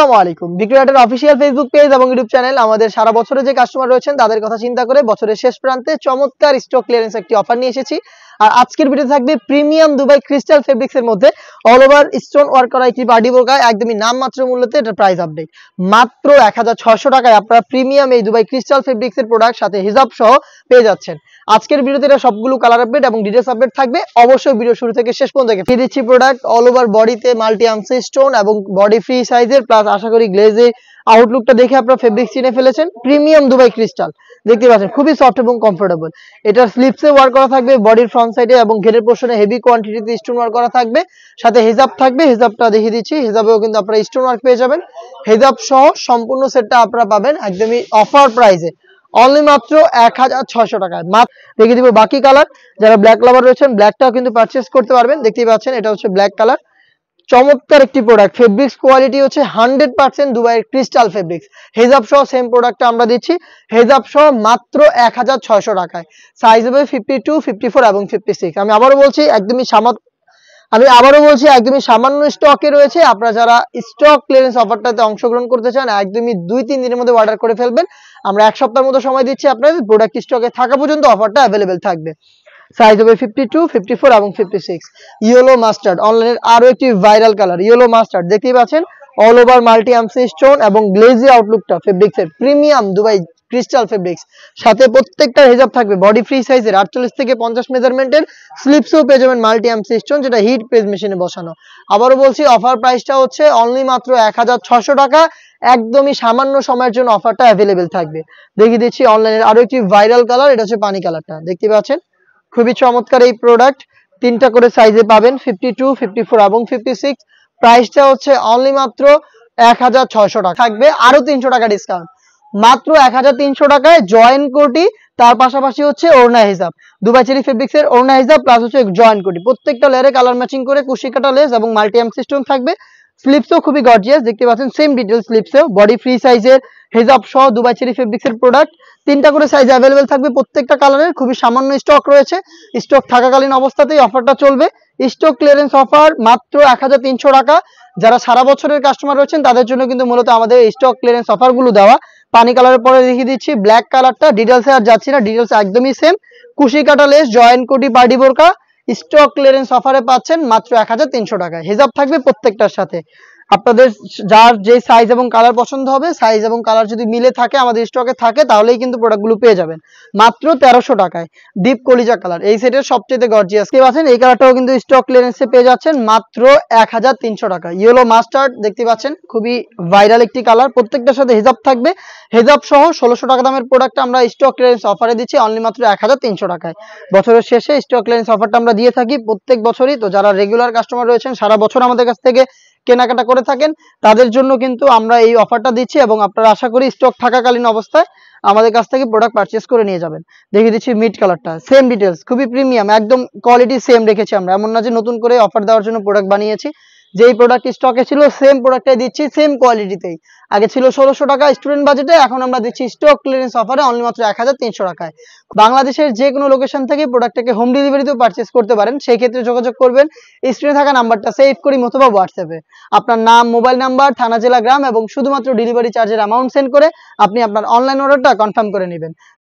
আসসালামু আলাইকুম। ভিক্টোরিয়াটের official Facebook page এবং ইউটিউব চ্যানেল আমাদের সারা বছরে যে কাস্টমার রয়েছেন তাদের কথা চিন্তা করে বছরের শেষ প্রান্তে চমৎকার স্টক ক্লিয়ারেন্স একটি অফার নিয়ে এসেছি। আর আজকের ভিডিও থাকবে প্রিমিয়াম দুবাই ক্রিস্টাল ফেব্রিক্স এর মধ্যে অল ওভার স্টোন ওয়ার্ক করা একটি পার্টি বোরকা, একদমই নামমাত্র মূল্যতে এটা প্রাইস আপডেট। মাত্র 1600 টাকায় আপনারা প্রিমিয়াম এই দুবাই ক্রিস্টাল ফেব্রিক্স এর প্রোডাক্ট সাথে হিজাব সহ পেয়ে যাচ্ছেন। আজকের ভিডিওতে এটা সবগুলো কালার আপডেট এবং ডিটেইলস আপডেট থাকবে। অবশ্যই ভিডিও শুরু থেকে শেষ পর্যন্ত দেখে দিচ্ছি। প্রোডাক্ট অল ওভার বডিতে মাল্টি আমসি স্টোন এবং বডি ফ্রি সাইজের, প্লাস আশা করি গ্লেজে আউটলুকটা দেখে আপনারা ফেব্রিক চিনে ফেলেছেন। প্রিমিয়াম দুবাই ক্রিস্টাল দেখতে পাচ্ছেন, খুবই সফট এবং কমফোর্টেবল। এটার স্লিপসে ওয়ার্ক করা থাকবে, বডির ফ্রন্ট সাইডে এবং ঘেরের পোর্শনে হেভি কোয়ান্টিটিতে স্টোন ওয়ার্ক করা থাকবে, সাথে হিজাব থাকবে। হিজাবটা দেখিয়ে দিচ্ছি, হিজাবেও কিন্তু আপনারা স্টোন ওয়ার্ক পেয়ে যাবেন। হিজাব সহ সম্পূর্ণ সেটটা আপনারা পাবেন একদমই অফার প্রাইসে, অনলি মাত্র 1600 টাকায়। দেখিয়ে দিব বাকি কালার। যারা ব্ল্যাক লাভার রয়েছেন ব্ল্যাকটাও কিন্তু পারচেস করতে পারবেন। দেখতেই পাচ্ছেন এটা হচ্ছে ব্ল্যাক কালার। চমৎকার একটি প্রোডাক্ট, ফেব্রিক্স কোয়ালিটি হচ্ছে 100% দুবাইয়ের ক্রিস্টাল ফেব্রিক্স। হেজাব সহ সেম প্রোডাক্টটা আমরা দিচ্ছি হেজাব সহ মাত্র 1600 টাকায়। সাইজ হবে 52, 54 এবং 56। আমি আবারও বলছি একদমই সামান্য স্টকে রয়েছে। আপনারা যারা স্টক ক্লিয়ারেন্স অফারটাতে অংশগ্রহণ করতে চান একদমই 2-3 দিনের মধ্যে অর্ডার করে ফেলবেন। আমরা এক সপ্তাহের মতো সময় দিচ্ছি আপনাদের, প্রোডাক্ট স্টকে থাকা পর্যন্ত অফারটা অ্যাভেলেবেল থাকবে। সাইজ হবে 52, 54 এবং 56। ইয়েলো মাস্টার্ড, অনলাইনের আরো একটি ভাইরাল কালার ইয়েলো মাস্টার্ড। দেখতেই পাচ্ছেন অল ওভার মাল্টি আমসি স্টোন এবং গ্লেজি আউটলুকটা ফেব্রিক্সের প্রিমিয়াম দুবাই ক্রিস্টাল ফেব্রিক্স। সাথে প্রত্যেকটা হিজাব থাকবে বডি ফ্রি সাইজের 48 থেকে 50 মেজারমেন্টের। স্লিপসও পেয়ে যাবেন মাল্টি আমসি স্টোন, যেটা হিট প্রেস মেশিনে বসানো। আবারও বলছি অফার প্রাইসটা হচ্ছে অনলি মাত্র 1600 টাকা। একদমই সামান্য সময়ের জন্য অফারটা অ্যাভেলেবেল থাকবে। দেখিয়ে দিচ্ছি অনলাইনের আরো একটি ভাইরাল কালার, এটা হচ্ছে পানি কালারটা। দেখতে পাচ্ছেন খুবই চমৎকার এই প্রোডাক্ট। 3টা করে সাইজে পাবেন, 52, 54 এবং 56। প্রাইসটা হচ্ছে অনলি মাত্র 1600 টাকা। থাকবে আরো 300 টাকা ডিসকাউন্ট, মাত্র 1300 টাকায় জয়েন্ট কোটি, তার পাশাপাশি হচ্ছে ওড়না হিজাব, দুবাই চেরি ফেব্রিক্স এর ওড়না হিজাব প্লাস হচ্ছে জয়েন্ট কোটি। প্রত্যেকটা লেয়ারে কালার ম্যাচিং করে কুশি কাটা লেস এবং মাল্টি এমসি স্টোন থাকবে। স্লিপসও খুবই গর্জিয়াস, দেখতে পাচ্ছেন সেম ডিটেইল স্লিপসেও বডি ফ্রি সাইজের হিজাব সহ দুবাই চেরি ফেব্রিক্স এর প্রোডাক্ট। 3টা করে সাইজ অ্যাভেলেবেল থাকবে প্রত্যেকটা কালারের। খুবই সামান্য স্টক রয়েছে, স্টক থাকাকালীন অবস্থাতেই অফারটা চলবে। স্টক ক্লিয়ারেন্স অফার মাত্র 1300 টাকা। যারা সারা বছরের কাস্টমার রয়েছেন তাদের জন্য কিন্তু মূলত আমাদের স্টক ক্লিয়ারেন্স অফারগুলো দেওয়া। পানি কালারের পরে দেখিয়ে দিচ্ছি ব্ল্যাক কালারটা, ডিটেলসে আর যাচ্ছি না, ডিটেলস একদমই সেম। কুশি কাটা লেস, জয়েন্ট কোটি, পার্টি বোরকা স্টক ক্লিয়ারেন্স অফারে পাচ্ছেন মাত্র 1300 টাকায়। হিজাব থাকবে প্রত্যেকটার সাথে। আপনাদের যার যে সাইজ এবং কালার পছন্দ হবে, সাইজ এবং কালার যদি মিলে থাকে আমাদের স্টকে থাকে, তাহলেই কিন্তু প্রোডাক্টগুলো পেয়ে যাবেন মাত্র 1300 টাকায়। ডিপ কলিজা কালার এই সেটের সবচেয়ে গর্জিয়াস। কি পাচ্ছেন এই কালারটাও কিন্তু স্টক ক্লিয়ারেন্সে পেয়ে যাচ্ছেন মাত্র 1300 টাকা। ইয়েলো মাস্টার্ড দেখতে পাচ্ছেন, খুবই ভাইরাল একটি কালার। প্রত্যেকটার সাথে হিজাব থাকবে, হিজাব সহ 1600 টাকা দামের প্রোডাক্ট আমরা স্টক ক্লিয়ারেন্স অফারে দিচ্ছি অনলি মাত্র 1300 টাকায়। বছরের শেষে স্টক ক্লিয়ারেন্স অফারটা আমরা দিয়ে থাকি প্রত্যেক বছরই। তো যারা রেগুলার কাস্টমার রয়েছেন সারা বছর আমাদের কাছ থেকে কেনাকাটা করে থাকেন তাদের জন্য কিন্তু আমরা এই অফারটা দিচ্ছি এবং আপনারা আশা করি স্টক থাকাকালীন অবস্থায় আমাদের কাছ থেকে প্রোডাক্ট পারচেস করে নিয়ে যাবেন। দেখিয়ে দিচ্ছি মিড কালারটা, সেম ডিটেলস, খুবই প্রিমিয়াম, একদম কোয়ালিটি সেম রেখেছি আমরা। এমন না যে নতুন করে অফার দেওয়ার জন্য প্রোডাক্ট বানিয়েছি। যেই প্রোডাক্ট স্টকে ছিল সেম প্রোডাক্টটাই দিচ্ছি সেম কোয়ালিটিতেই। আগে ছিল 1600 টাকা স্টুডেন্ট বাজেটে, এখন আমরা দিচ্ছি স্টক ক্লিয়ারেন্স অফারে অনলি মাত্র 1300 টাকায়। বাংলাদেশের যে কোনো লোকেশন থেকে প্রোডাক্টটাকে হোম ডেলিভারিতেও পারচেস করতে পারেন। সেই ক্ষেত্রে যোগাযোগ করবেন স্ক্রিনে থাকা নাম্বারটা সেভ করি অথবা হোয়াটসঅ্যাপে আপনার নাম, মোবাইল নাম্বার, থানা, জেলা, গ্রাম এবং শুধুমাত্র ডেলিভারি চার্জের অ্যামাউন্ট সেন্ড করে আপনি আপনার অনলাইন অর্ডারটা কনফার্ম করে নেবেন।